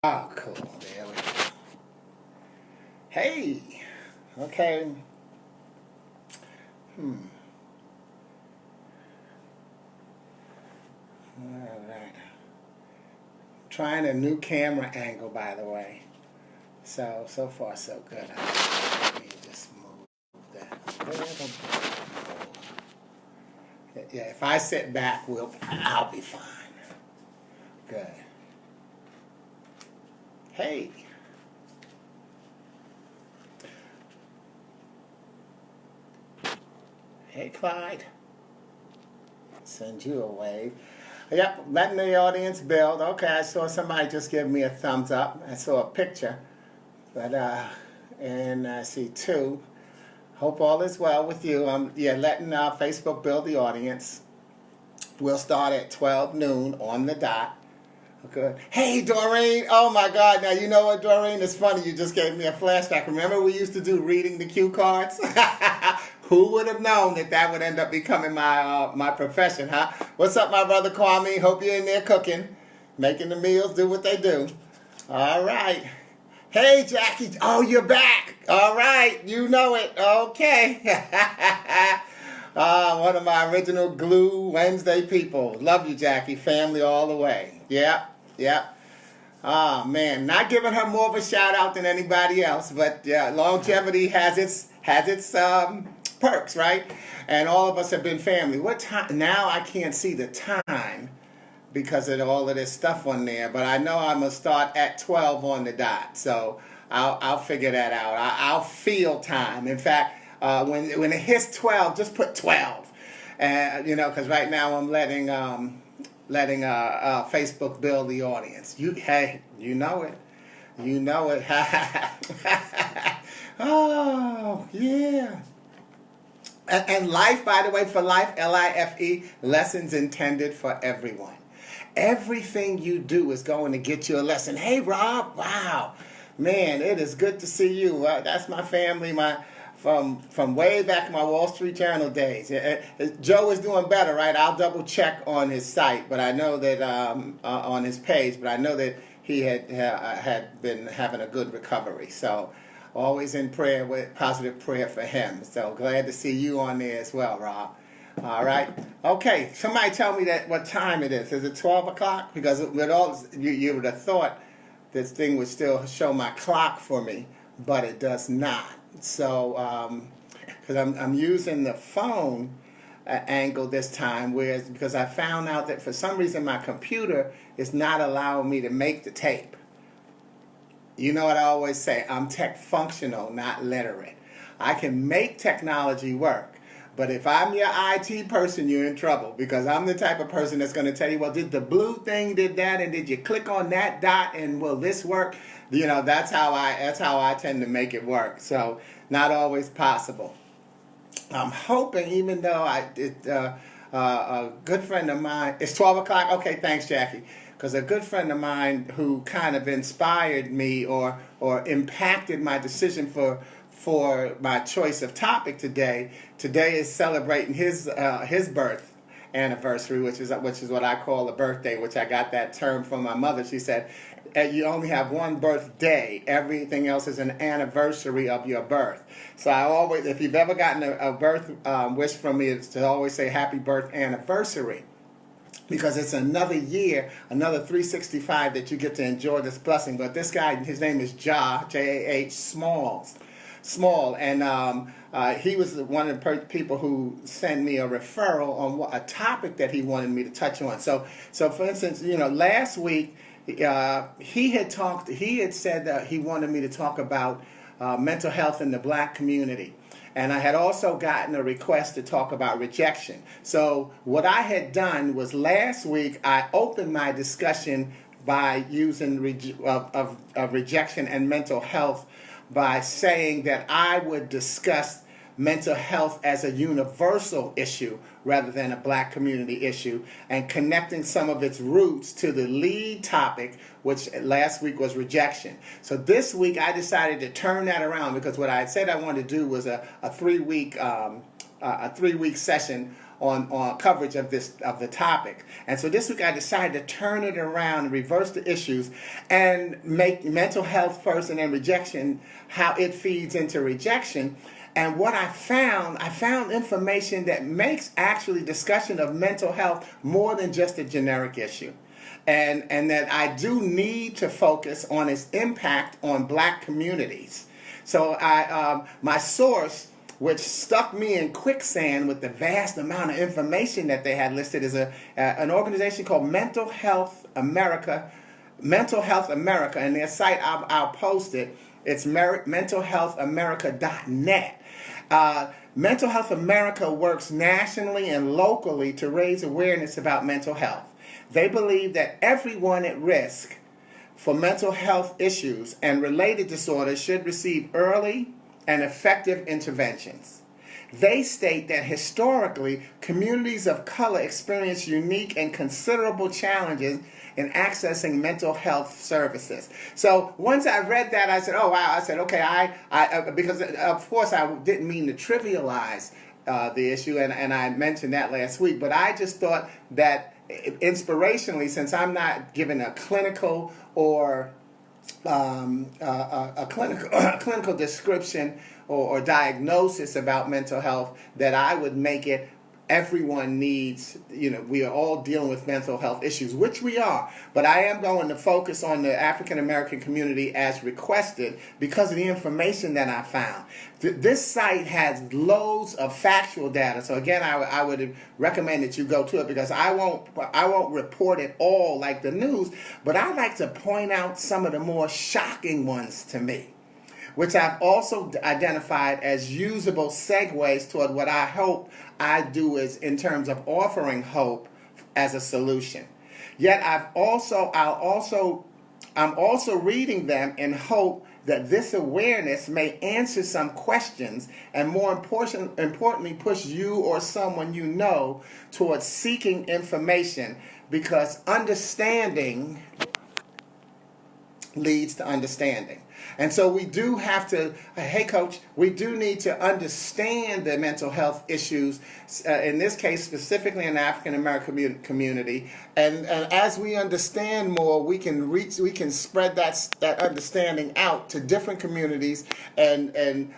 Oh, cool. There we go. Hey. Okay. Hmm. All right. Trying a new camera angle, by the way. So far, so good. Let me just move that. Yeah, if I sit back, I'll be fine. Good. Hey. Hey, Clyde. Send you a wave. Yep, letting the audience build. Okay, I saw somebody just give me a thumbs up. I saw a picture. But, and I see two. Hope all is well with you. Letting Facebook build the audience. We'll start at 12 noon on the dot. Okay. Hey, Doreen. Oh, my God. Now, you know what, Doreen? It's funny. You just gave me a flashback. Remember we used to do reading the cue cards? Who would have known that would end up becoming my profession, huh? What's up, my brother Kwame? Hope you're in there cooking, making the meals, do what they do. All right. Hey, Jackie. Oh, you're back. All right. You know it. Okay. One of my original Glue Wednesday people. Love you, Jackie. Family all the way. Yep. Oh, man. Not giving her more of a shout out than anybody else, but yeah, longevity has its perks, right? And all of us have been family. What time? Now I can't see the time because of all of this stuff on there, but I know I'm gonna start at 12 on the dot, so I'll figure that out. I'll feel time. In fact, when it hits 12, just put 12, and because right now I'm letting Facebook build the audience. You know it. Oh yeah. And life, by the way, for life, Life, lessons intended for everyone. Everything you do is going to get you a lesson. Hey, Rob, wow. Man, it is good to see you. That's my family, from way back in my Wall Street Journal days. Joe is doing better, right? I'll double check on his site, but I know that on his page, but I know that he had been having a good recovery. So always in prayer, with positive prayer for him. So glad to see you on there as well, Rob. All right. Okay. Somebody tell me what time it is. Is it 12 o'clock? Because with all you would have thought this thing would still show my clock for me, but it does not. So because I'm using the phone angle this time, because I found out that for some reason my computer is not allowing me to make the tape. You know what I always say, I'm tech functional, not literate. I can make technology work, but if I'm your IT person, you're in trouble, because I'm the type of person that's going to tell you, well, did the blue thing did that, and did you click on that dot, and will this work? That's how I tend to make it work. So not always possible. I'm hoping, even though a good friend of mine, it's 12 o'clock? Okay, thanks, Jackie. Because a good friend of mine who kind of inspired me or impacted my decision for my choice of topic today is celebrating his birth anniversary, which is what I call a birthday, which I got that term from my mother. She said, you only have one birthday. Everything else is an anniversary of your birth. So I always, if you've ever gotten a birth wish from me, it's to always say happy birth anniversary. Because it's another year, another 365 that you get to enjoy this blessing. But this guy, his name is J-A-H, Small. And he was one of the people who sent me a referral on a topic that he wanted me to touch on. So for instance, last week, he had said that he wanted me to talk about mental health in the black community. And I had also gotten a request to talk about rejection. So what I had done was last week I opened my discussion by using rejection and mental health by saying that I would discuss mental health as a universal issue rather than a black community issue, and connecting some of its roots to the lead topic, which last week was rejection. So this week I decided to turn that around, because what I said I wanted to do was a 3-week session on coverage of the topic. And so this week I decided to turn it around and reverse the issues and make mental health first and then rejection, how it feeds into rejection. And what I found information that makes actually discussion of mental health more than just a generic issue. And that I do need to focus on its impact on black communities. So my source, which stuck me in quicksand with the vast amount of information that they had listed, is an organization called Mental Health America, and their site, I'll post it. It's mentalhealthamerica.net. Mental Health America works nationally and locally to raise awareness about mental health. They believe that everyone at risk for mental health issues and related disorders should receive early and effective interventions. They state that historically, communities of color experience unique and considerable challenges in accessing mental health services. So once I read that, I said, oh, wow. I said, okay, I because of course I didn't mean to trivialize the issue, and I mentioned that last week, but I just thought that inspirationally, since I'm not given a clinical or a clinical description or diagnosis about mental health, that I would make it everyone needs, we are all dealing with mental health issues, which we are, but I am going to focus on the African American community as requested because of the information that I found. This site has loads of factual data, so again, I would recommend that you go to it because I won't report it all like the news, but I like to point out some of the more shocking ones to me, which I've also identified as usable segues toward what I hope I do is in terms of offering hope as a solution. Yet I'm also reading them in hope that this awareness may answer some questions and more importantly push you or someone you know towards seeking information, because understanding leads to understanding. And so we do have to, hey coach, we do need to understand the mental health issues, in this case specifically in the African American community. And as we understand more, we can spread that understanding out to different communities. And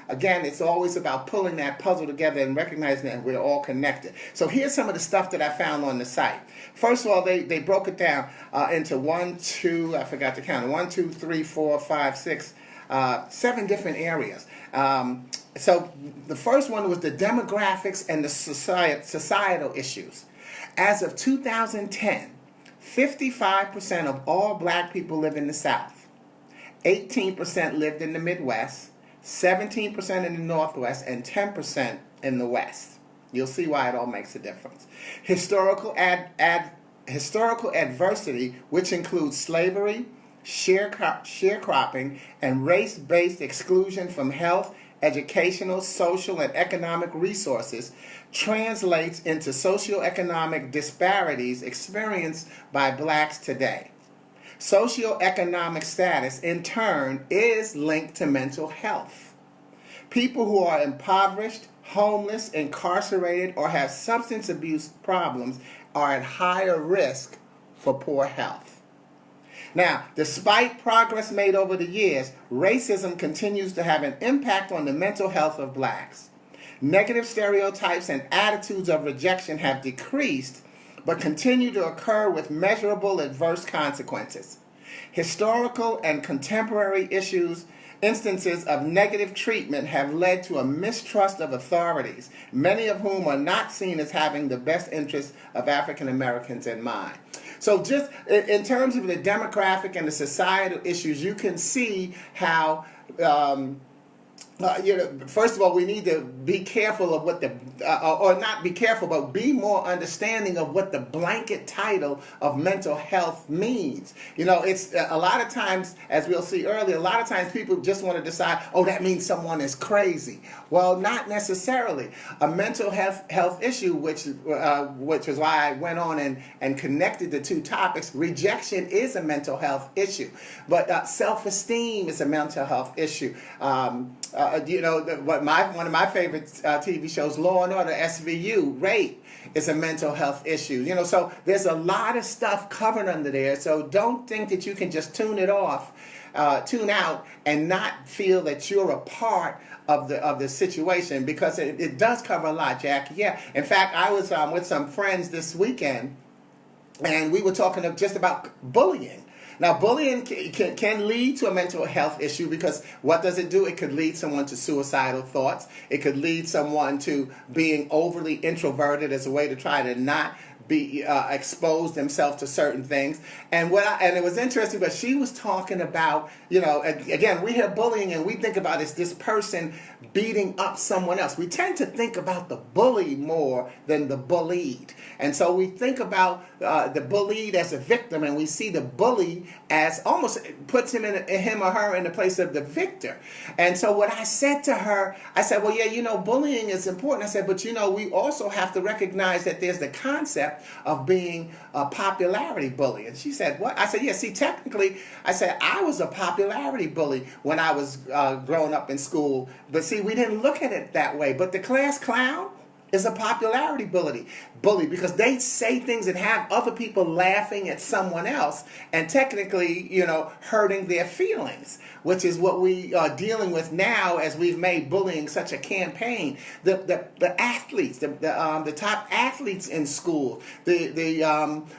again, it's always about pulling that puzzle together and recognizing that we're all connected. So here's some of the stuff that I found on the site. First of all, they broke it down into 7 different areas. So the first one was the demographics and the societal issues. As of 2010, 55% of all black people live in the South. 18% lived in the Midwest, 17% in the Northwest, and 10% in the West. You'll see why it all makes a difference. Historical adversity, which includes slavery, sharecropping, and race-based exclusion from health, educational, social, and economic resources, translates into socioeconomic disparities experienced by blacks today. Socioeconomic status, in turn, is linked to mental health. People who are impoverished, homeless, incarcerated, or have substance abuse problems are at higher risk for poor health. Now, despite progress made over the years, racism continues to have an impact on the mental health of blacks. Negative stereotypes and attitudes of rejection have decreased, but continue to occur with measurable adverse consequences. Historical and contemporary instances of negative treatment have led to a mistrust of authorities, many of whom are not seen as having the best interests of African Americans in mind. So just in terms of the demographic and the societal issues, you can see how, first of all, we need to be careful of what or not be careful, but be more understanding of what the blanket title of mental health means. It's a lot of times, as we'll see earlier, a lot of times people just want to decide, oh, that means someone is crazy. Well, not necessarily. A mental health issue, which is why I went on and connected the two topics. Rejection is a mental health issue, but self-esteem is a mental health issue. one of my favorite TV shows, Law and Order, SVU, rape is a mental health issue. So there's a lot of stuff covered under there. So don't think that you can just tune out and not feel that you're a part of the situation, because it does cover a lot, Jackie. Yeah. In fact, I was with some friends this weekend, and we were talking just about bullying. Now, bullying can lead to a mental health issue, because what does it do? It could lead someone to suicidal thoughts. It could lead someone to being overly introverted as a way to try to not be expose themselves to certain things. And it was interesting, but she was talking about, again, we hear bullying and we think about this person beating up someone else. We tend to think about the bully more than the bullied. And so we think about the bullied as a victim, and we see the bully as almost puts him or her in the place of the victor. And so what I said to her, I said, well, yeah, bullying is important. I said, but we also have to recognize that there's the concept of being a popularity bully. And she said, what? I said, yeah, see, technically, I said, I was a popularity bully when I was growing up in school. But see, we didn't look at it that way. But the class clown is a popularity bully because they say things and have other people laughing at someone else and technically, hurting their feelings, which is what we are dealing with now as we've made bullying such a campaign. The athletes, the top athletes in school,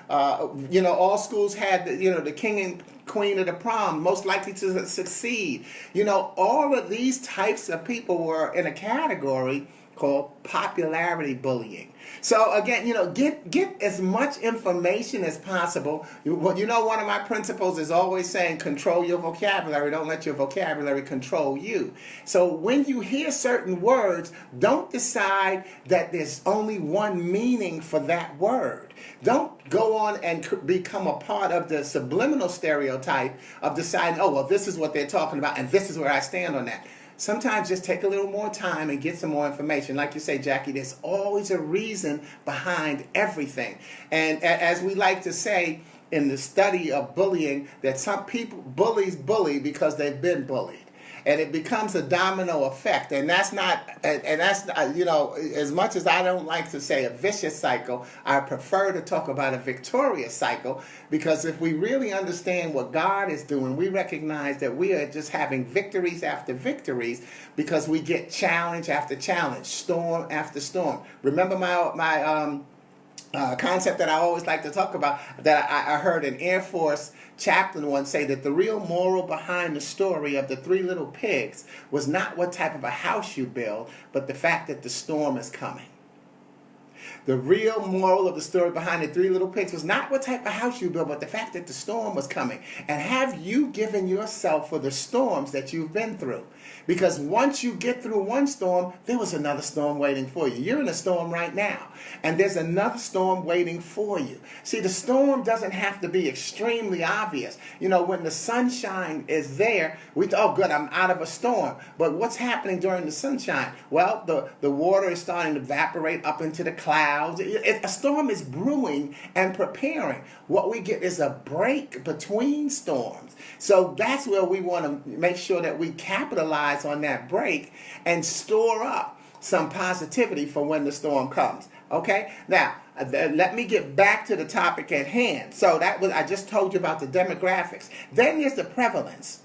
all schools had the king and queen of the prom, most likely to succeed. All of these types of people were in a category called popularity bullying. So again, get as much information as possible. One of my principles is always saying, control your vocabulary. Don't let your vocabulary control you. So when you hear certain words, don't decide that there's only one meaning for that word. Don't go on and become a part of the subliminal stereotype of deciding, oh, well, this is what they're talking about and this is where I stand on that. Sometimes just take a little more time and get some more information. Like you say, Jackie, there's always a reason behind everything. And as we like to say in the study of bullying, that some bullies bully because they've been bullied. And it becomes a domino effect. And that's as much as I don't like to say a vicious cycle, I prefer to talk about a victorious cycle, because if we really understand what God is doing, we recognize that we are just having victories after victories, because we get challenge after challenge, storm after storm. Remember my concept that I always like to talk about, that I heard an Air Force chaplain once say, that the real moral behind the story of the Three Little Pigs was not what type of a house you build, but the fact that the storm is coming. The real moral of the story behind the Three Little Pigs was not what type of house you built, but the fact that the storm was coming. And have you given yourself for the storms that you've been through? Because once you get through one storm, there was another storm waiting for you. You're in a storm right now, and there's another storm waiting for you. See, the storm doesn't have to be extremely obvious. When the sunshine is there, we thought, oh, good, I'm out of a storm. But what's happening during the sunshine? Well, the water is starting to evaporate up into the clouds. A storm is brewing and preparing. What we get is a break between storms. So that's where we want to make sure that we capitalize on that break and store up some positivity for when the storm comes. Okay? Now, let me get back to the topic at hand. So I just told you about the demographics. Then there's the prevalence.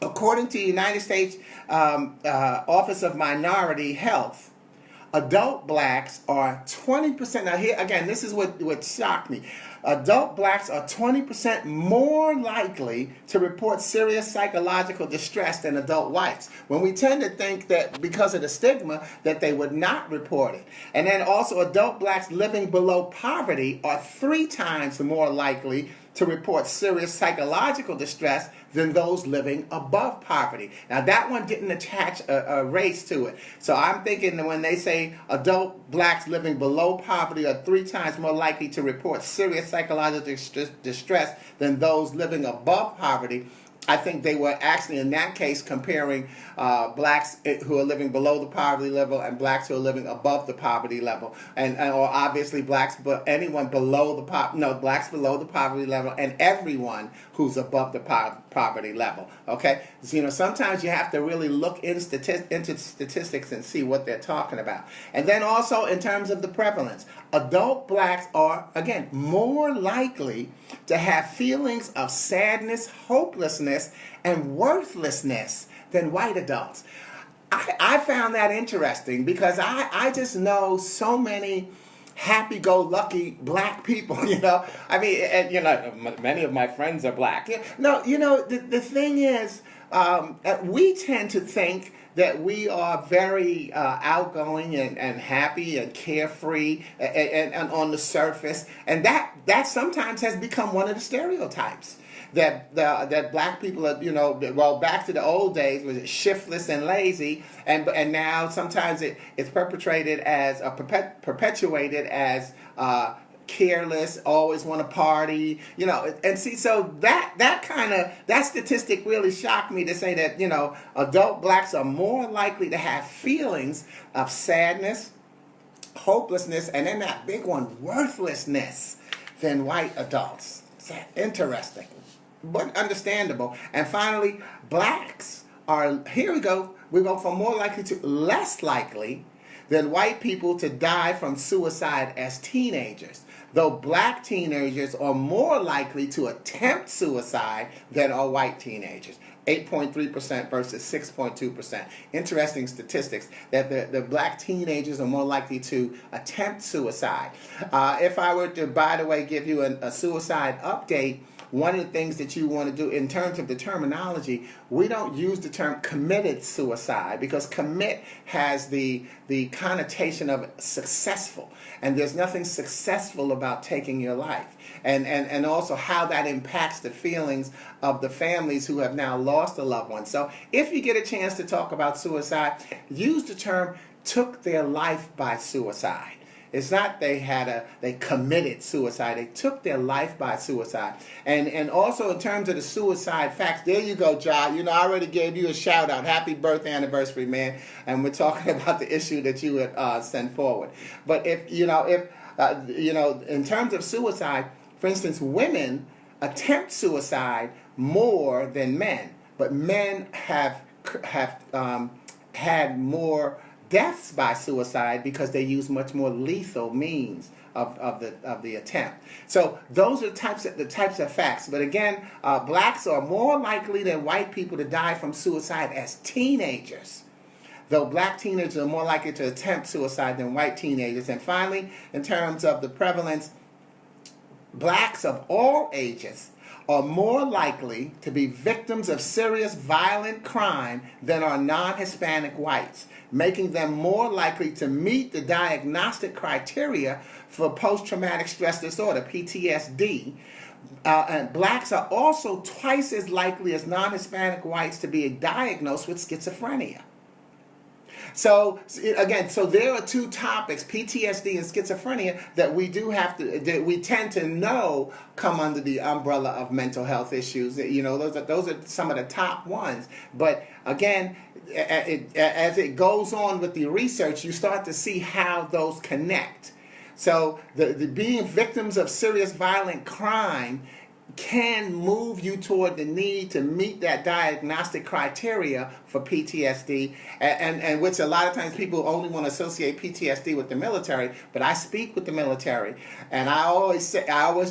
According to the United States Office of Minority Health, adult blacks are 20%. Now here again, this is what shocked me. Adult blacks are 20% more likely to report serious psychological distress than adult whites, when we tend to think that because of the stigma that they would not report it. And then also adult blacks living below poverty are 3 times more likely to report serious psychological distress than those living above poverty. Now that one didn't attach a race to it. So I'm thinking that when they say adult blacks living below poverty are 3 times more likely to report serious psychological distress than those living above poverty, I think they were actually in that case comparing blacks who are living below the poverty level and blacks who are living above the poverty level, and or obviously blacks, but anyone below the blacks below the poverty level and everyone who's above the poverty level. Okay, so, sometimes you have to really look into statistics and see what they're talking about, and then also in terms of the prevalence, adult blacks are again more likely to have feelings of sadness, hopelessness, and worthlessness than white adults. I found that interesting because I just know so many happy-go-lucky black people, I mean, and, many of my friends are black. No, the thing is, we tend to think that we are very outgoing and happy and carefree and on the surface, and that sometimes has become one of the stereotypes. That black people are, back to the old days, was it shiftless and lazy, and now sometimes it's perpetrated as perpetuated as careless, always want to party, and see, so that statistic really shocked me, to say that adult blacks are more likely to have feelings of sadness, hopelessness, and then that big one, worthlessness, than white adults. It's interesting, but understandable. And finally, blacks are, we go from more likely to less likely than white people to die from suicide as teenagers, though black teenagers are more likely to attempt suicide than are white teenagers. 8.3% versus 6.2%. Interesting statistics that the black teenagers are more likely to attempt suicide. If I were to, by the way, give you a suicide update, one of the things that you want to do in terms of the terminology, we don't use the term committed suicide, because commit has the connotation of successful, and there's nothing successful about taking your life, and also how that impacts the feelings of the families who have now lost a loved one. So if you get a chance to talk about suicide, use the term took their life by suicide. It's not they committed suicide. They took their life by suicide. And also in terms of the suicide facts, there you go, Ja. I already gave you a shout out. Happy birthday anniversary, man. And we're talking about the issue that you would send forward. But if in terms of suicide, for instance, women attempt suicide more than men, but men have had more deaths by suicide because they use much more lethal means of the attempt. So those are the types of facts. But again, blacks are more likely than white people to die from suicide as teenagers, though black teenagers are more likely to attempt suicide than white teenagers. And finally, in terms of the prevalence, blacks of all ages are more likely to be victims of serious violent crime than are non-Hispanic whites, making them more likely to meet the diagnostic criteria for post-traumatic stress disorder, PTSD. And blacks are also twice as likely as non-Hispanic whites to be diagnosed with schizophrenia. So again, there are two topics, PTSD and schizophrenia, that we tend to know come under the umbrella of mental health issues. Those are some of the top ones. But again, as it goes on with the research, you start to see how those connect. So the being victims of serious violent crime can move you toward the need to meet that diagnostic criteria for PTSD, and which a lot of times people only want to associate PTSD with the military, but I speak with the military, and I always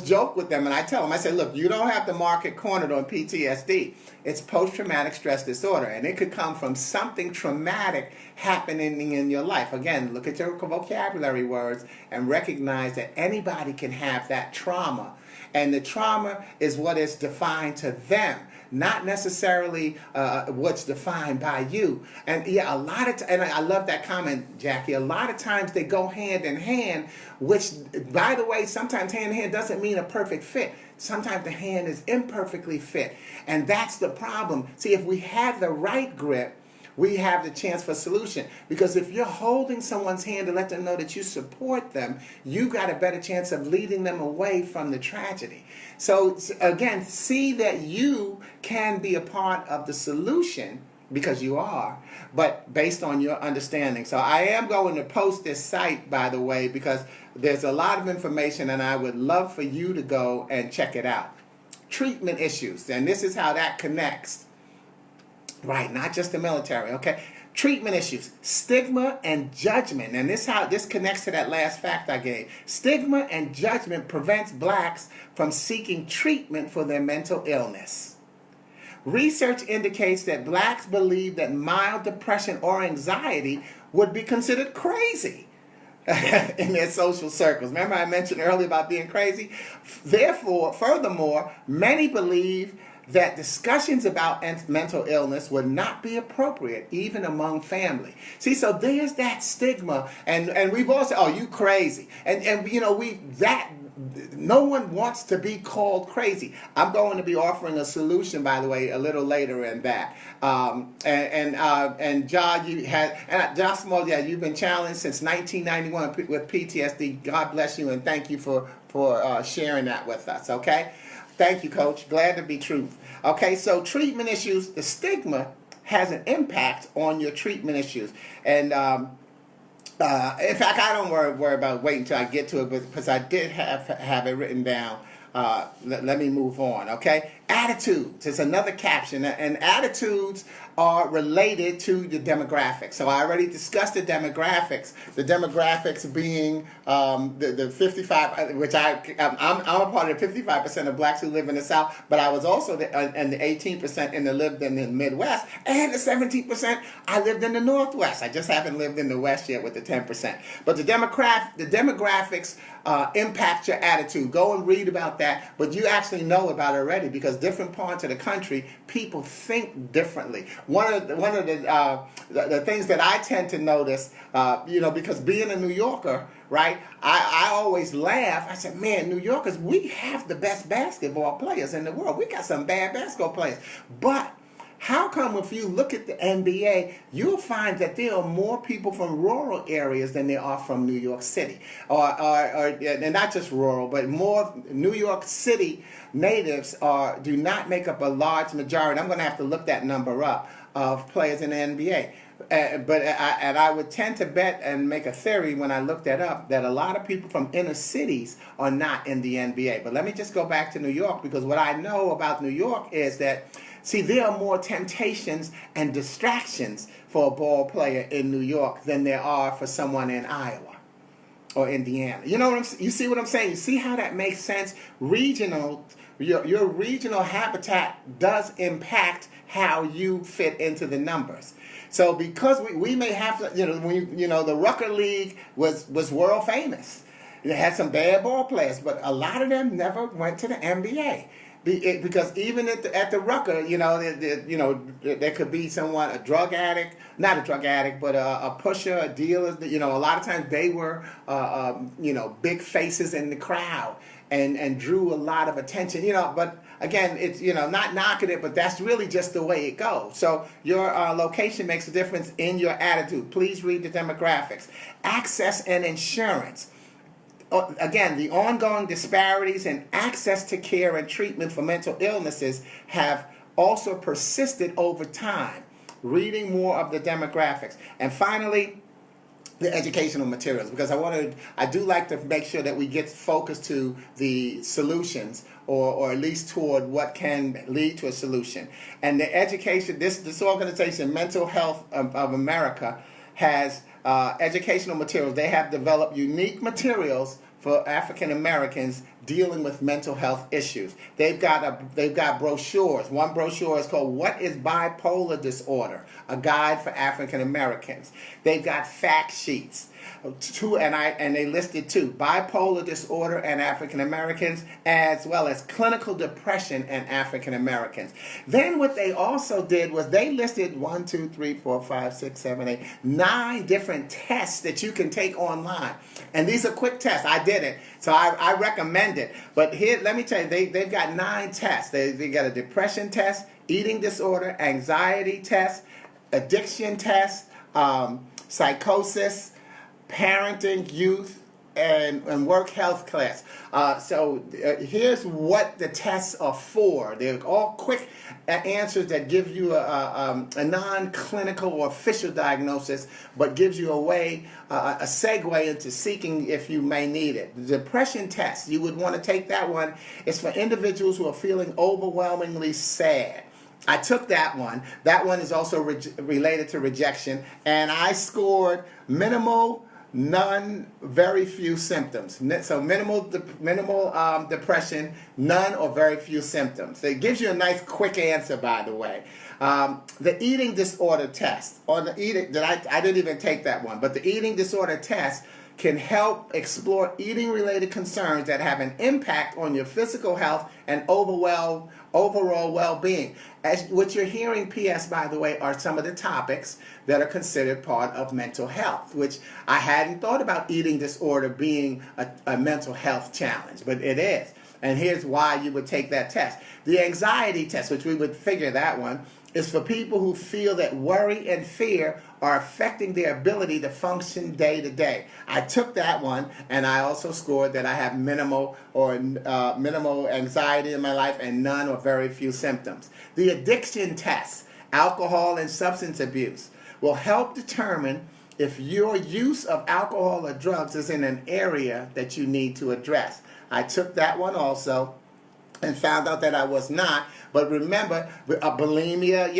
joke with them, and I tell them, I say, look, you don't have the market cornered on PTSD. It's post-traumatic stress disorder, and it could come from something traumatic happening in your life. Again, look at your vocabulary words and recognize that anybody can have that trauma. And the trauma is what is defined to them, not necessarily what's defined by you. And yeah, and I love that comment, Jackie. A lot of times they go hand in hand, which, by the way, sometimes hand in hand doesn't mean a perfect fit. Sometimes the hand is imperfectly fit. And that's the problem. See, if we have the right grip, we have the chance for solution. Because if you're holding someone's hand to let them know that you support them, you got a better chance of leading them away from the tragedy. So again, see that you can be a part of the solution, because you are, but based on your understanding. So I am going to post this site, by the way, because there's a lot of information and I would love for you to go and check it out. Treatment issues, and this is how that connects. Right, not just the military, okay? Treatment issues, stigma and judgment, and this connects to that last fact I gave. Stigma and judgment prevents blacks from seeking treatment for their mental illness. Research indicates that blacks believe that mild depression or anxiety would be considered crazy in their social circles. Remember I mentioned earlier about being crazy? Furthermore, many believe that discussions about mental illness would not be appropriate even among family. See, so there's that stigma, and we've all said, "Oh, you crazy," and no one wants to be called crazy. I'm going to be offering a solution, by the way, a little later in that. Josh Small, you've been challenged since 1991 with PTSD. God bless you, and thank you for sharing that with us. Okay. Thank you, Coach. Glad to be truth. Okay, so treatment issues, the stigma has an impact on your treatment issues. And in fact, I don't worry about waiting until I get to it, because I did have it written down. Let me move on, okay? Attitudes is another caption, and attitudes are related to the demographics. So I already discussed the demographics. The demographics being the 55, which I'm a part of the 55% of blacks who live in the South, but I was also in the 18% lived in the Midwest, and the 17% I lived in the Northwest. I just haven't lived in the West yet with the 10%. But the demographics impact your attitude. Go and read about that, but you actually know about it already, because different parts of the country, people think differently. One of the things that I tend to notice, because being a New Yorker, right, I always laugh. I said, man, New Yorkers, we have the best basketball players in the world. We got some bad basketball players. But how come if you look at the NBA, you'll find that there are more people from rural areas than there are from New York City, and not just rural, but more New York City natives do not make up a large majority. I'm going to have to look that number up of players in the NBA. But I would tend to bet and make a theory when I looked that up that a lot of people from inner cities are not in the NBA. But let me just go back to New York, because what I know about New York is that, see, there are more temptations and distractions for a ball player in New York than there are for someone in Iowa or Indiana. You know what you see what I'm saying? You see how that makes sense? Your regional habitat does impact how you fit into the numbers. So because we may have to, the Rucker League was world famous. It had some bad ball players, but a lot of them never went to the NBA. Because even at the Rucker, there could be someone, a drug addict, not a drug addict, but a pusher, a dealer. A lot of times they were, big faces in the crowd and drew a lot of attention. But again, it's not knocking it, but that's really just the way it goes. So your location makes a difference in your attitude. Please read the demographics. Access and insurance. Again, the ongoing disparities in access to care and treatment for mental illnesses have also persisted over time. Reading more of the demographics. And finally, the educational materials, because I do like to make sure that we get focused to the solutions, or at least toward what can lead to a solution. And the education, this organization, Mental Health of America, has educational materials. They have developed unique materials for African Americans dealing with mental health issues. They've got brochures. One brochure is called "What is Bipolar Disorder?" A guide for African Americans. They've got fact sheets. And they listed two: bipolar disorder and African Americans, as well as clinical depression and African Americans. Then what they also did was they listed 9 different tests that you can take online. And these are quick tests. I did it, so I recommend it. But here, let me tell you, they've got 9 tests. They got a depression test, eating disorder, anxiety test, addiction test, psychosis, parenting, youth, and work health class. Here's what the tests are for. They're all quick answers that give you a non-clinical or official diagnosis, but gives you a segue into seeking if you may need it. The depression test, you would want to take that one. It's for individuals who are feeling overwhelmingly sad. I took that one. That one is also related to rejection, and I scored minimal, none, very few symptoms. So minimal depression, none or very few symptoms. So it gives you a nice quick answer, by the way. The eating disorder test, I didn't even take that one, but the eating disorder test can help explore eating-related concerns that have an impact on your physical health and overall well-being. What you're hearing, P.S., by the way, are some of the topics that are considered part of mental health, which I hadn't thought about eating disorder being a mental health challenge, but it is. And here's why you would take that test. The anxiety test, which we would figure that one, is for people who feel that worry and fear are affecting their ability to function day to day. I took that one, and I also scored that I have minimal anxiety in my life and none or very few symptoms. The addiction test, alcohol and substance abuse, will help determine if your use of alcohol or drugs is in an area that you need to address. I took that one also and found out that I was not. But remember, bulimia,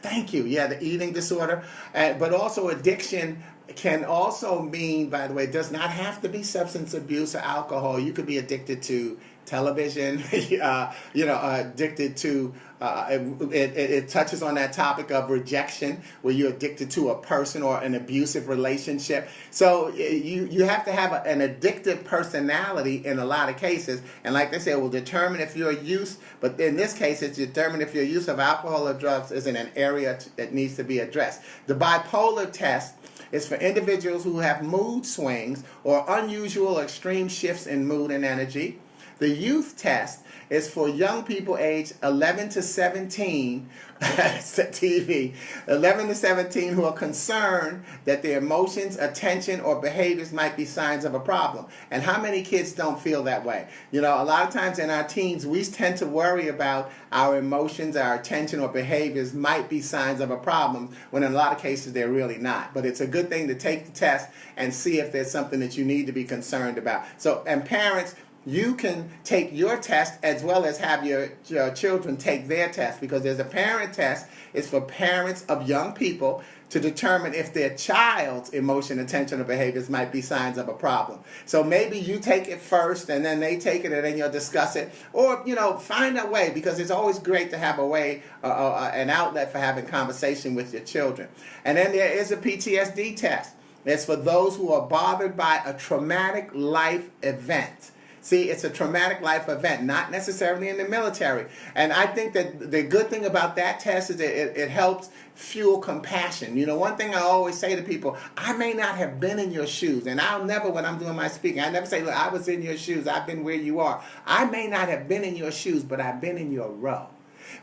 thank you. Yeah, the eating disorder. But also addiction can also mean, by the way, it does not have to be substance abuse or alcohol. You could be addicted to television, addicted to, it touches on that topic of rejection, where you're addicted to a person or an abusive relationship. So you have to have an addictive personality in a lot of cases. And like they say, it will determine if your use, but in this case, it's determined if your use of alcohol or drugs is in an area that needs to be addressed. The bipolar test is for individuals who have mood swings or unusual or extreme shifts in mood and energy. The youth test is for young people aged 11 to 17, TV, 11 to 17 who are concerned that their emotions, attention, or behaviors might be signs of a problem. And how many kids don't feel that way? A lot of times in our teens, we tend to worry about our emotions, our attention, or behaviors might be signs of a problem, when in a lot of cases they're really not. But it's a good thing to take the test and see if there's something that you need to be concerned about. So, and parents, you can take your test as well as have your children take their test, because there's a parent test. It's for parents of young people to determine if their child's emotion, attention, or behaviors might be signs of a problem. So maybe you take it first and then they take it and then you'll discuss it. Or, find a way, because it's always great to have a way, an outlet for having conversation with your children. And then there is a PTSD test. It's for those who are bothered by a traumatic life event. See, it's a traumatic life event, not necessarily in the military. And I think that the good thing about that test is that it helps fuel compassion. One thing I always say to people, I may not have been in your shoes, and I'll never, when I'm doing my speaking, I never say, look, I was in your shoes, I've been where you are. I may not have been in your shoes, but I've been in your row.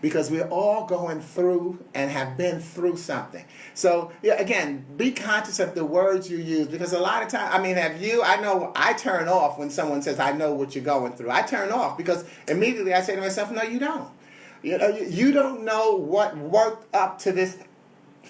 Because we're all going through and have been through something. So, again, be conscious of the words you use, because a lot of times, I know I turn off when someone says, I know what you're going through. I turn off because immediately I say to myself, no, you don't. You don't know what worked up to this.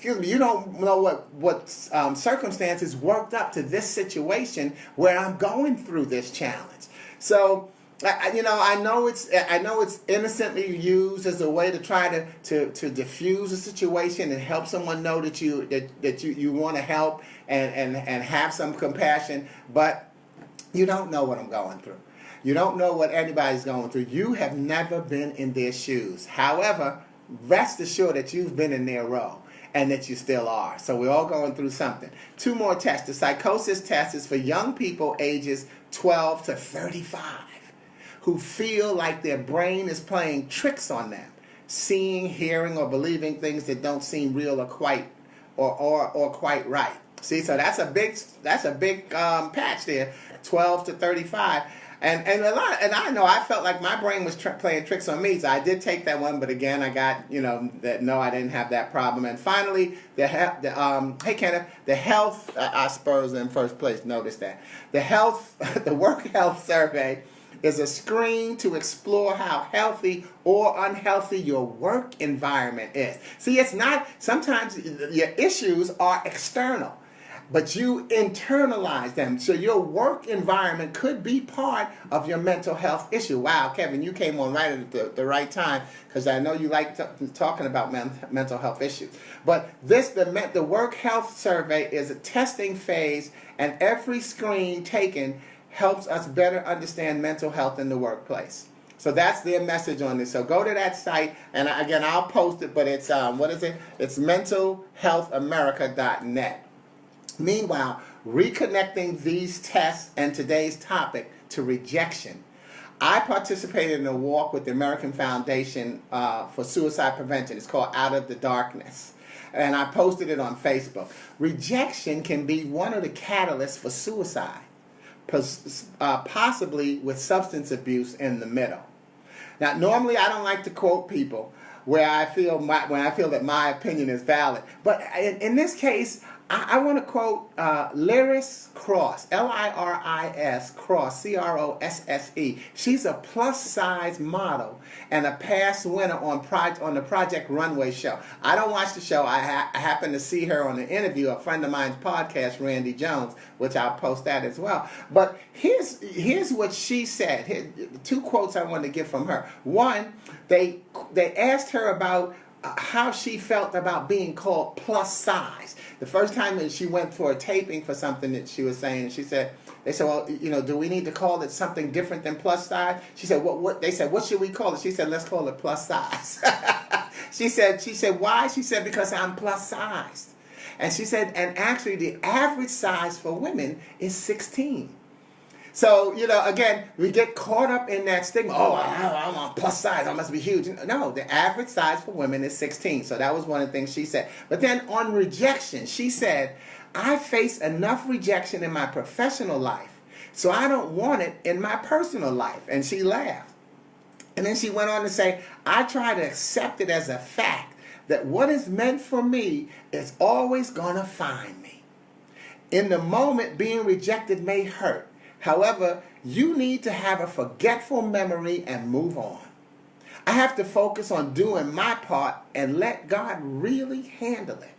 You don't know what circumstances worked up to this situation where I'm going through this challenge. So, I know it's innocently used as a way to try to diffuse a situation and help someone know that you want to help and have some compassion, but you don't know what I'm going through. You don't know what anybody's going through. You have never been in their shoes. However, rest assured that you've been in their row and that you still are. So we're all going through something. 2 more tests. The psychosis test is for young people ages 12 to 35. Who feel like their brain is playing tricks on them, seeing, hearing, or believing things that don't seem real or quite right. See, so that's a big patch there, 12 to 35. And a lot, and I know I felt like my brain was playing tricks on me, so I did take that one. But again, I got that no, I didn't have that problem. And finally, hey Kenneth, the health Spurs in first place. Notice that the work health survey is a screen to explore how healthy or unhealthy your work environment is. See, it's not. Sometimes your issues are external, but you internalize them. So your work environment could be part of your mental health issue. Wow, Kevin, you came on right at the right time, because I know you like talking about mental health issues. But the work health survey is a testing phase, and every screen taken helps us better understand mental health in the workplace. So that's their message on this. So go to that site, and again, I'll post it, but it's, what is it? It's mentalhealthamerica.net. Meanwhile, reconnecting these tests and today's topic to rejection. I participated in a walk with the American Foundation for Suicide Prevention. It's called Out of the Darkness. And I posted it on Facebook. Rejection can be one of the catalysts for suicide, possibly with substance abuse in the middle. Now, normally I don't like to quote people when I feel that my opinion is valid. But in this case, I want to quote Liris Cross, Liris Cross, Crosse. She's a plus-size model and a past winner on the Project Runway show. I don't watch the show. I happened to see her on an interview, a friend of mine's podcast, Randy Jones, which I'll post that as well. But here's what she said. Here, two quotes I want to get from her. One, they asked her about how she felt about being called plus size. The first time that she went for a taping for something that she was saying, they said, well, do we need to call it something different than plus size? She said, what? They said, what should we call it? She said, let's call it plus size. She said, why? She said, because I'm plus sized. And she said, and actually the average size for women is 16. So, again, we get caught up in that stigma. Oh, I'm on plus size. I must be huge. No, the average size for women is 16. So that was one of the things she said. But then on rejection, she said, I face enough rejection in my professional life, so I don't want it in my personal life. And she laughed. And then she went on to say, I try to accept it as a fact that what is meant for me is always going to find me. In the moment, being rejected may hurt. However, you need to have a forgetful memory and move on. I have to focus on doing my part and let God really handle it.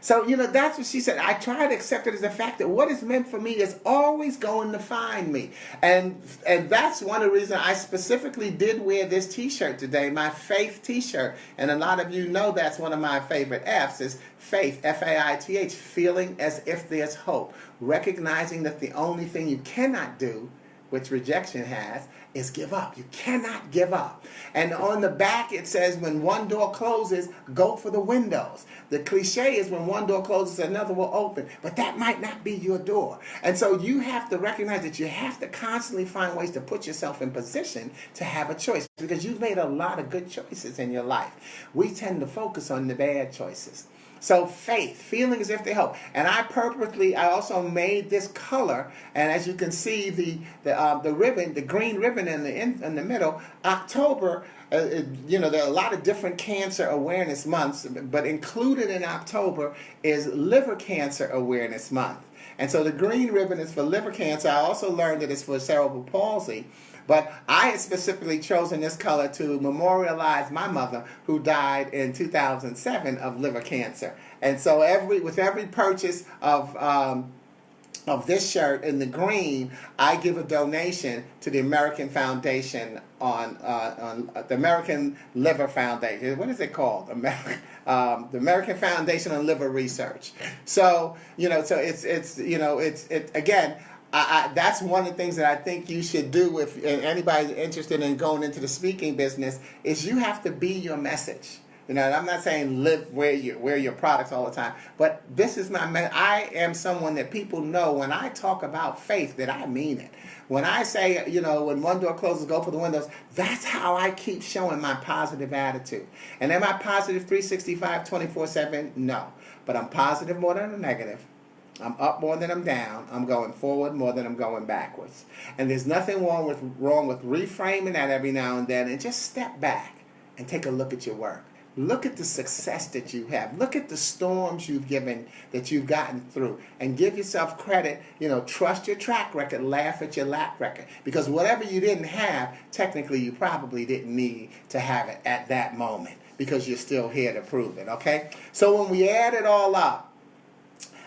So, that's what she said. I try to accept it as a fact that what is meant for me is always going to find me. And that's one of the reasons I specifically did wear this t-shirt today, my faith t-shirt. And a lot of you know that's one of my favorite F's is faith, F-A-I-T-H, feeling as if there's hope. Recognizing that the only thing you cannot do, which rejection has, is give up. You cannot give up. And on the back it says, when one door closes, go for the windows. The cliche is when one door closes, another will open. But that might not be your door. And so you have to recognize that you have to constantly find ways to put yourself in position to have a choice, because you've made a lot of good choices in your life. We tend to focus on the bad choices. So faith, feeling as if they help. And I also made this color, and as you can see, the ribbon, the green ribbon in the middle. October, there are a lot of different cancer awareness months, but included in October is Liver Cancer Awareness Month. And so the green ribbon is for liver cancer. I also learned that it's for cerebral palsy. But I had specifically chosen this color to memorialize my mother, who died in 2007 of liver cancer. And so with every purchase of this shirt in the green, I give a donation to the American Foundation on the American Liver Foundation. What is it called? The American Foundation on Liver Research. So it's again. That's one of the things that I think you should do if anybody's interested in going into the speaking business, is you have to be your message. And I'm not saying wear your products all the time, but this is my message. I am someone that people know when I talk about faith that I mean it. When I say, when one door closes, go for the windows, that's how I keep showing my positive attitude. And am I positive 365, 24/7? No. But I'm positive more than a negative. I'm up more than I'm down. I'm going forward more than I'm going backwards. And there's nothing wrong with reframing that every now and then and just step back and take a look at your work. Look at the success that you have. Look at the storms that you've gotten through, and give yourself credit. Trust your track record, laugh at your lack record, because whatever you didn't have, technically you probably didn't need to have it at that moment, because you're still here to prove it, okay? So when we add it all up,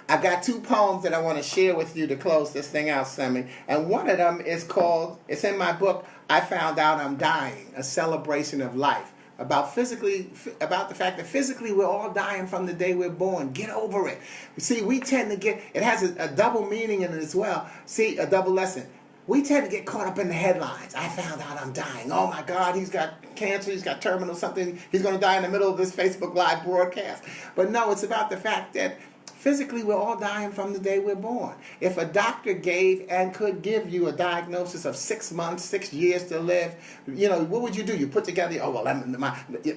I've got 2 poems that I want to share with you to close this thing out, Semi. And one of them is called, it's in my book, I Found Out I'm Dying, A Celebration of Life. About the fact that physically we're all dying from the day we're born. Get over it. See, we tend to it has a double meaning in it as well. See, a double lesson. We tend to get caught up in the headlines. I found out I'm dying. Oh my God, he's got cancer, he's got terminal something, he's going to die in the middle of this Facebook Live broadcast. But no, it's about the fact that physically we're all dying from the day we're born. If a doctor gave and could give you a diagnosis of 6 months, 6 years to live, what would you do? You put together,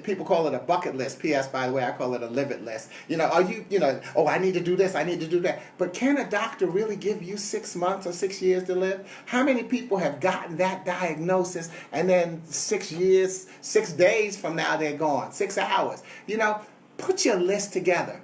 people call it a bucket list. P.S. by the way, I call it a live it list. I need to do this, I need to do that. But can a doctor really give you 6 months or 6 years to live? How many people have gotten that diagnosis and then 6 years, 6 days from now they're gone, 6 hours? Put your list together.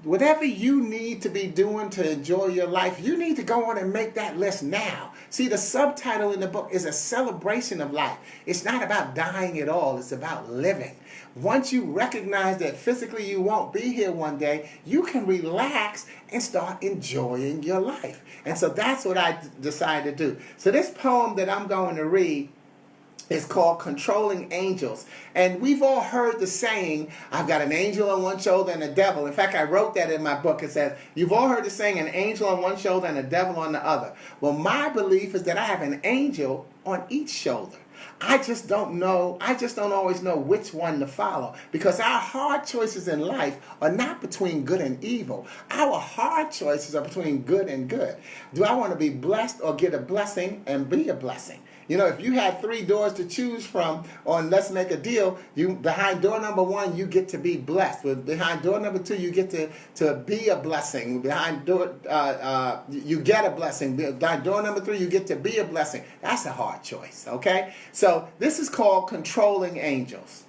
Whatever you need to be doing to enjoy your life, you need to go on and make that list now. See, the subtitle in the book is a celebration of life. It's not about dying at all. It's about living. Once you recognize that physically you won't be here one day, you can relax and start enjoying your life. And so that's what I decided to do. So this poem that I'm going to read is called Controlling Angels. And we've all heard the saying, I've got an angel on one shoulder and a devil. In fact, I wrote that in my book. It says, you've all heard the saying, an angel on one shoulder and a devil on the other. Well, my belief is that I have an angel on each shoulder. I just don't always know which one to follow, because our hard choices in life are not between good and evil. Our hard choices are between good and good. Do I want to be blessed or get a blessing and be a blessing? If you had 3 doors to choose from on Let's Make a Deal, behind door number 1, you get to be blessed. Behind door number 2, you get to be a blessing. Behind door, you get a blessing. Behind door number 3, you get to be a blessing. That's a hard choice, okay? So this is called Controlling Angels.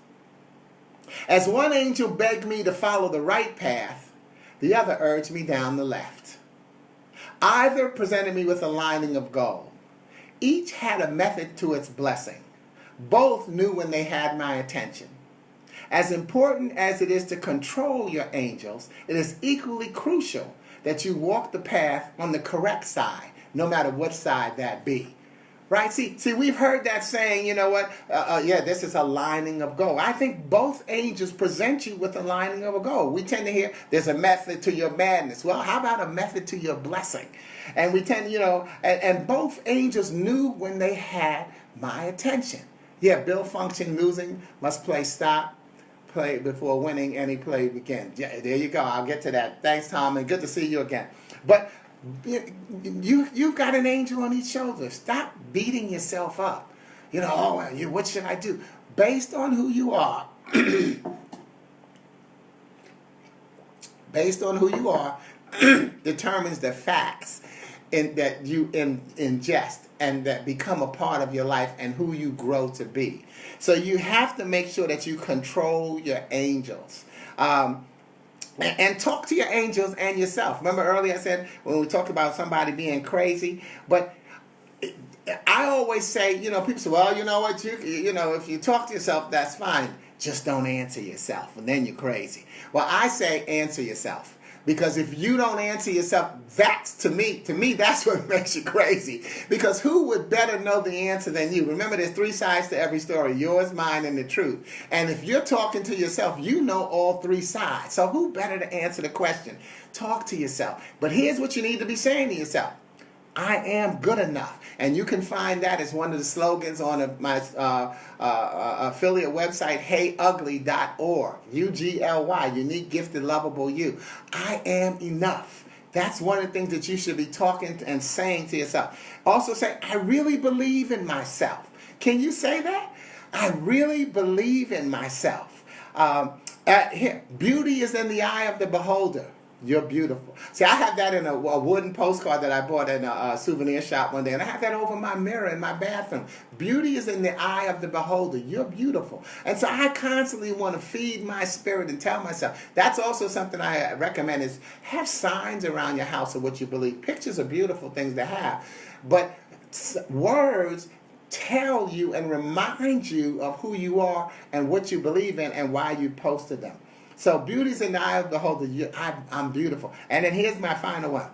As one angel begged me to follow the right path, the other urged me down the left. Either presented me with a lining of gold. Each had a method to its blessing. Both knew when they had my attention. As important as it is to control your angels, it is equally crucial that you walk the path on the correct side, no matter what side that be. Right? See, we've heard that saying, this is a lining of gold. I think both angels present you with a lining of a gold. We tend to hear there's a method to your madness. Well, how about a method to your blessing? And we tend, and both angels knew when they had my attention. Yeah, Bill Function, losing must play stop, play before winning any play begins. Yeah, there you go. I'll get to that. Thanks, Tom, and good to see you again. But you've got an angel on each shoulder. Stop beating yourself up. What should I do? Based on who you are, determines the facts that you ingest and that become a part of your life and who you grow to be. So you have to make sure that you control your angels. And talk to your angels and yourself. Remember earlier I said when we talked about somebody being crazy, but I always say, people say, well, you know what, if you talk to yourself, that's fine. Just don't answer yourself, and then you're crazy. Well, I say answer yourself. Because if you don't answer yourself, that's to me, that's what makes you crazy. Because who would better know the answer than you? Remember, there's 3 sides to every story, yours, mine, and the truth. And if you're talking to yourself, you know all 3 sides. So who better to answer the question? Talk to yourself. But here's what you need to be saying to yourself. I am good enough. And you can find that as one of the slogans on my affiliate website, heyugly.org. UGLY, unique, gifted, lovable you. I am enough. That's one of the things that you should be talking and saying to yourself. Also say, I really believe in myself. Can you say that? I really believe in myself. Here, beauty is in the eye of the beholder. You're beautiful. See, I have that in a wooden postcard that I bought in a souvenir shop one day, and I have that over my mirror in my bathroom. Beauty is in the eye of the beholder. You're beautiful. And so I constantly want to feed my spirit and tell myself. That's also something I recommend is have signs around your house of what you believe. Pictures are beautiful things to have, but words tell you and remind you of who you are and what you believe in and why you posted them. So beauty's in the eye of the beholder. I'm beautiful. And then here's my final one.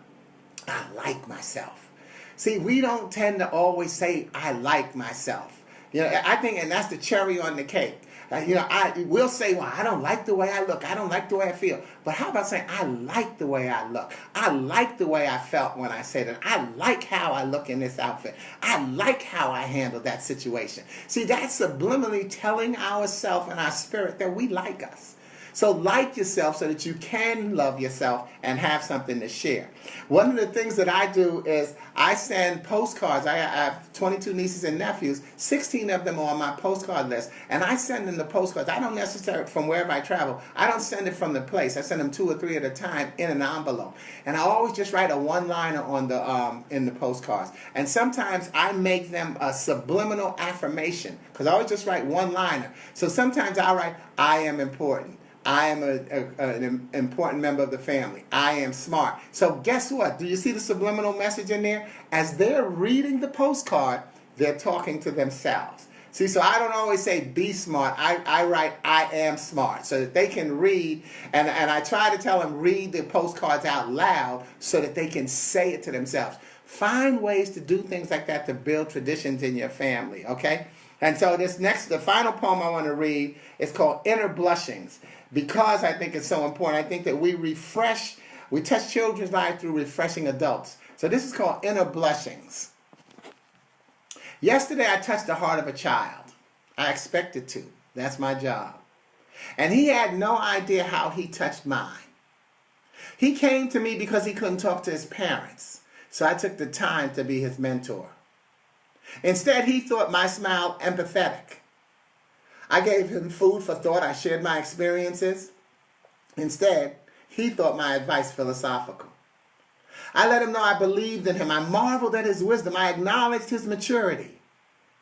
I like myself. See, we don't tend to always say, I like myself. I think, and that's the cherry on the cake. We'll say, well, I don't like the way I look. I don't like the way I feel. But how about saying, I like the way I look. I like the way I felt when I said it. I like how I look in this outfit. I like how I handled that situation. See, that's subliminally telling ourselves and our spirit that we like us. So like yourself so that you can love yourself and have something to share. One of the things that I do is I send postcards. I have 22 nieces and nephews. 16 of them are on my postcard list. And I send them the postcards. I don't necessarily, from wherever I travel, I don't send it from the place. I send them 2 or 3 at a time in an envelope. And I always just write a one-liner on the in the postcards. And sometimes I make them a subliminal affirmation because I always just write one-liner. So sometimes I'll write, I am important. I am an important member of the family. I am smart. So guess what? Do you see the subliminal message in there? As they're reading the postcard, they're talking to themselves. See, so I don't always say be smart. I write I am smart so that they can read. And I try to tell them read the postcards out loud so that they can say it to themselves. Find ways to do things like that to build traditions in your family, okay? And so the final poem I want to read is called Inner Blushings. Because I think it's so important, I think that we touch children's lives through refreshing adults. So this is called Inner Blushings. Yesterday I touched the heart of a child. I expected to. That's my job. And he had no idea how he touched mine. He came to me because he couldn't talk to his parents. So I took the time to be his mentor. Instead, he thought my smile empathetic. I gave him food for thought. I shared my experiences. Instead, he thought my advice philosophical. I let him know I believed in him. I marveled at his wisdom. I acknowledged his maturity.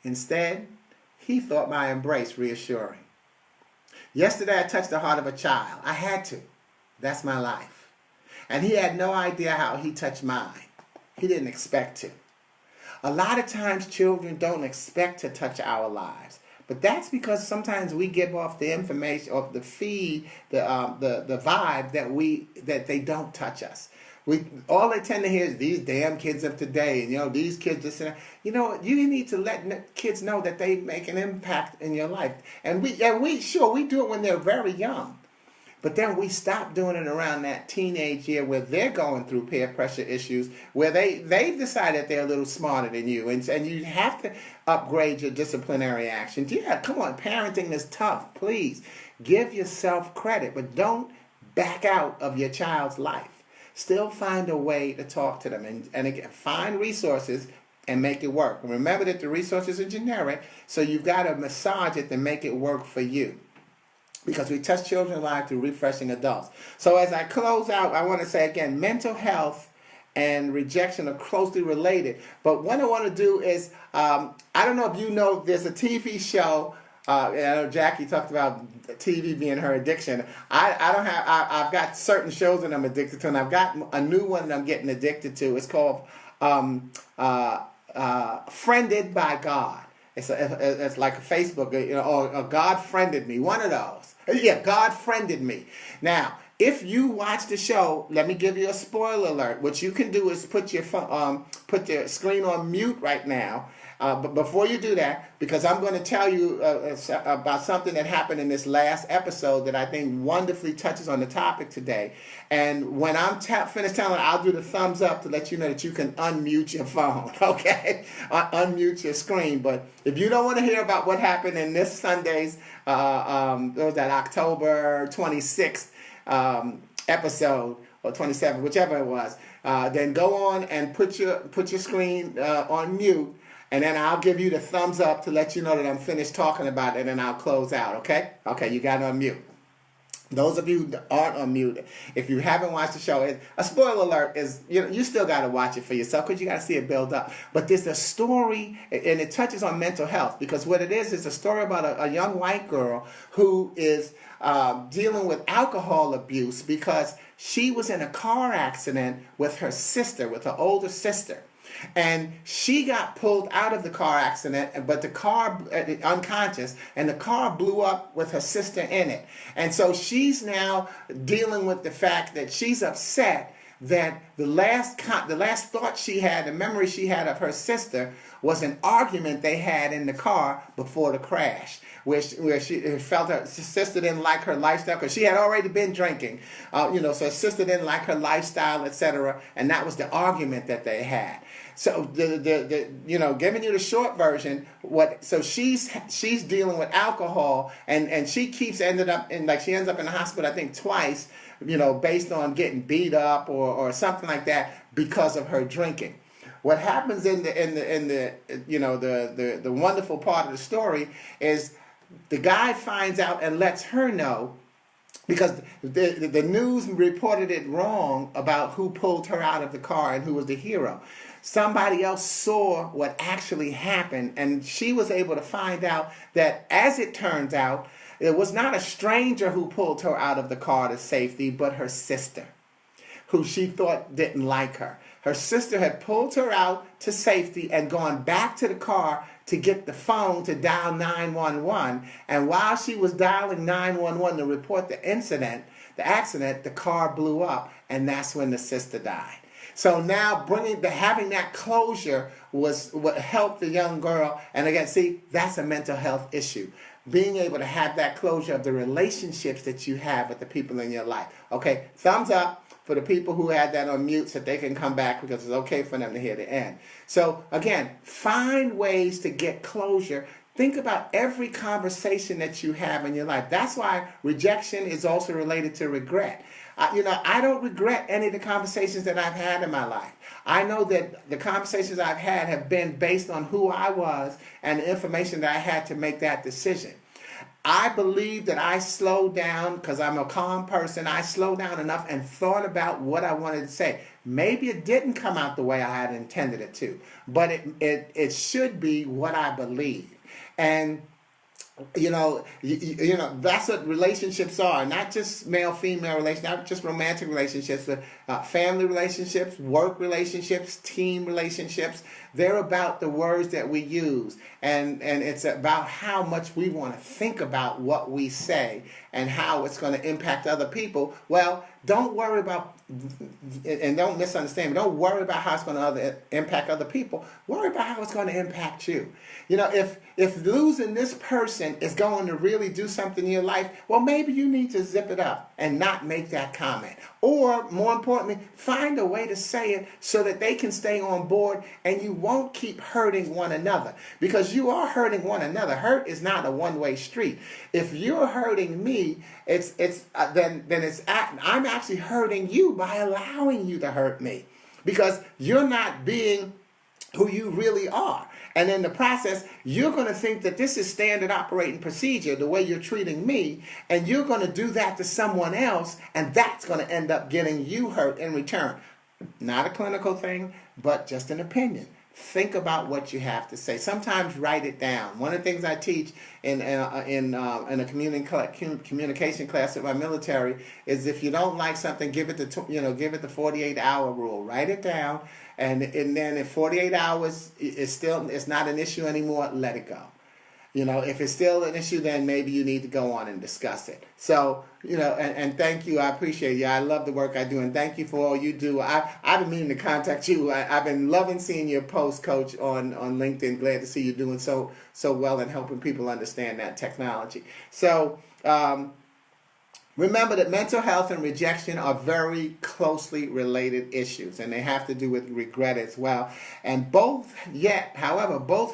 Instead, he thought my embrace reassuring. Yesterday, I touched the heart of a child. I had to. That's my life. And he had no idea how he touched mine. He didn't expect to. A lot of times, children don't expect to touch our lives. But that's because sometimes we give off the information, or the feed, the vibe that they don't touch us. All they tend to hear is these damn kids of today, and these kids just. You need to let kids know that they make an impact in your life, and we do it when they're very young. But then we stop doing it around that teenage year where they're going through peer pressure issues, where they've decided they're a little smarter than you. And you have to upgrade your disciplinary actions. Yeah, come on, parenting is tough. Please, give yourself credit, but don't back out of your child's life. Still find a way to talk to them. And again, find resources and make it work. And remember that the resources are generic, so you've got to massage it to make it work for you. Because we touch children's lives through refreshing adults. So as I close out, I want to say again, mental health and rejection are closely related. But what I want to do is, I don't know if you know, there's a TV show. I know Jackie talked about TV being her addiction. I've got certain shows that I'm addicted to, and I've got a new one that I'm getting addicted to. It's called Friended by God. It's like a Facebook, or God friended me. One of those. Yeah, God friended me. Now, if you watch the show, let me give you a spoiler alert. What you can do is put your screen on mute right now. But before you do that, because I'm going to tell you about something that happened in this last episode that I think wonderfully touches on the topic today. And when I'm finished telling, I'll do the thumbs up to let you know that you can unmute your phone, okay? Unmute your screen. But if you don't want to hear about what happened in this Sunday's, what was that, October 26th episode, or 27th, whichever it was, then go on and put your screen on mute. And then I'll give you the thumbs up to let you know that I'm finished talking about it, and then I'll close out, okay? Okay, you got it on mute. Those of you who aren't on mute, if you haven't watched the show, a spoiler alert is you still got to watch it for yourself because you got to see it build up. But there's a story, and it touches on mental health, because what it is a story about a young white girl who is dealing with alcohol abuse because she was in a car accident with her sister, with her older sister. And she got pulled out of the car accident, but the car, unconscious, and the car blew up with her sister in it. And so she's now dealing with the fact that she's upset that the last thought she had, the memory she had of her sister, was an argument they had in the car before the crash, where she felt her sister didn't like her lifestyle because she had already been drinking, so her sister didn't like her lifestyle, etc. And that was the argument that they had. So giving you the short version, so she's dealing with alcohol, and she ends up in the hospital, I think twice, based on getting beat up or something like that because of her drinking. What happens in the wonderful part of the story is the guy finds out and lets her know, because the news reported it wrong about who pulled her out of the car and who was the hero. Somebody else saw what actually happened, and she was able to find out that, as it turns out, it was not a stranger who pulled her out of the car to safety, but her sister, who she thought didn't like her. Her sister had pulled her out to safety and gone back to the car to get the phone to dial 911. And while she was dialing 911 to report the accident, the car blew up, and that's when the sister died. So now having that closure was what helped the young girl. And again, see, that's a mental health issue. Being able to have that closure of the relationships that you have with the people in your life. Okay, thumbs up for the people who had that on mute so they can come back, because it's okay for them to hear the end. So again, find ways to get closure. Think about every conversation that you have in your life. That's why rejection is also related to regret. I don't regret any of the conversations that I've had in my life. I know that the conversations I've had have been based on who I was and the information that I had to make that decision. I believe that I slowed down because I'm a calm person. I slowed down enough and thought about what I wanted to say. Maybe it didn't come out the way I had intended it to, but it should be what I believe. And that's what relationships are. Not just male-female relationships, not just romantic relationships, but family relationships, work relationships, team relationships. They're about the words that we use, and it's about how much we want to think about what we say and how it's going to impact other people. Well, don't worry about, and don't misunderstand me, don't worry about how it's going to impact other people. Worry about how it's going to impact you. If losing this person is going to really do something in your life, well, maybe you need to zip it up and not make that comment. Or, more importantly, find a way to say it so that they can stay on board and you won't keep hurting one another. Because you are hurting one another. Hurt is not a one-way street. If you're hurting me, I'm actually hurting you by allowing you to hurt me. Because you're not being who you really are. And in the process, you're going to think that this is standard operating procedure, the way you're treating me, and you're going to do that to someone else, and that's going to end up getting you hurt in return. Not a clinical thing, but just an opinion. Think about what you have to say. Sometimes write it down. One of the things I teach in a communication class at my military is, if you don't like something, give it the 48-hour rule. Write it down, and then if 48 hours it's not an issue anymore, let it go. If it's still an issue, then maybe you need to go on and discuss it. So, and thank you. I appreciate you. I love the work I do, and thank you for all you do. I've been meaning to contact you. I've been loving seeing your post, Coach, on LinkedIn. Glad to see you doing so well and helping people understand that technology. So, remember that mental health and rejection are very closely related issues, and they have to do with regret as well. And both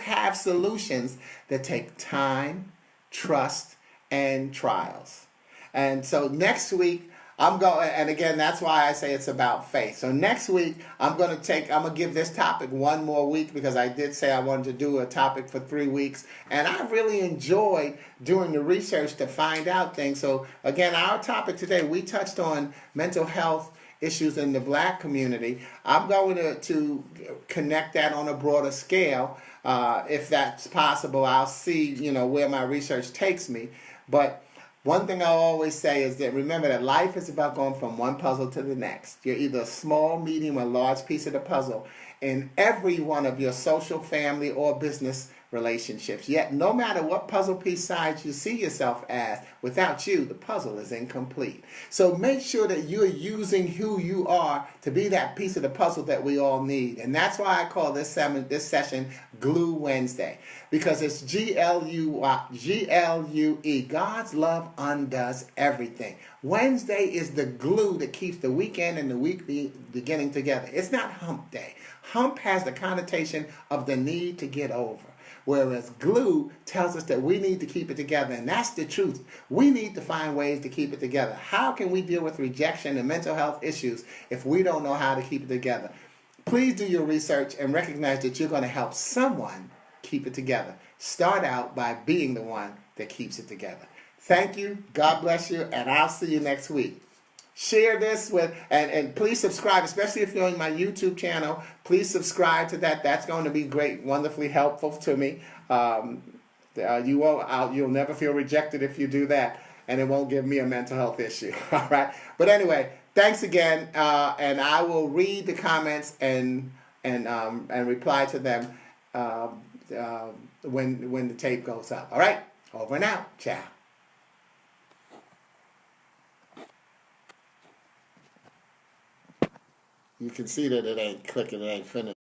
have solutions that take time, trust, and trials. And so next week, I'm going, and again, that's why I say it's about faith. So next week, I'm going to give this topic one more week because I did say I wanted to do a topic for 3 weeks. And I really enjoyed doing the research to find out things. So again, our topic today, we touched on mental health issues in the black community. I'm going to connect that on a broader scale. If that's possible, I'll see, where my research takes me. But one thing I always say is that remember that life is about going from one puzzle to the next. You're either a small, medium, or large piece of the puzzle in every one of your social, family, or business relationships. Yet, no matter what puzzle piece size you see yourself as, without you, the puzzle is incomplete. So make sure that you're using who you are to be that piece of the puzzle that we all need. And that's why I call this session Glue Wednesday, because it's Glue. God's love undoes everything. Wednesday is the glue that keeps the weekend and the week beginning together. It's not hump day. Hump has the connotation of the need to get over. Whereas glue tells us that we need to keep it together. And that's the truth. We need to find ways to keep it together. How can we deal with rejection and mental health issues if we don't know how to keep it together? Please do your research and recognize that you're going to help someone keep it together. Start out by being the one that keeps it together. Thank you. God bless you. And I'll see you next week. Share this with, and please subscribe, especially if you're on my YouTube channel. Please subscribe to that. That's going to be great, wonderfully helpful to me. You'll never feel rejected if you do that, and it won't give me a mental health issue. All right. But anyway, thanks again, and I will read the comments and reply to them when the tape goes up. All right. Over and out. Ciao. You can see that it ain't clicking, it ain't finished.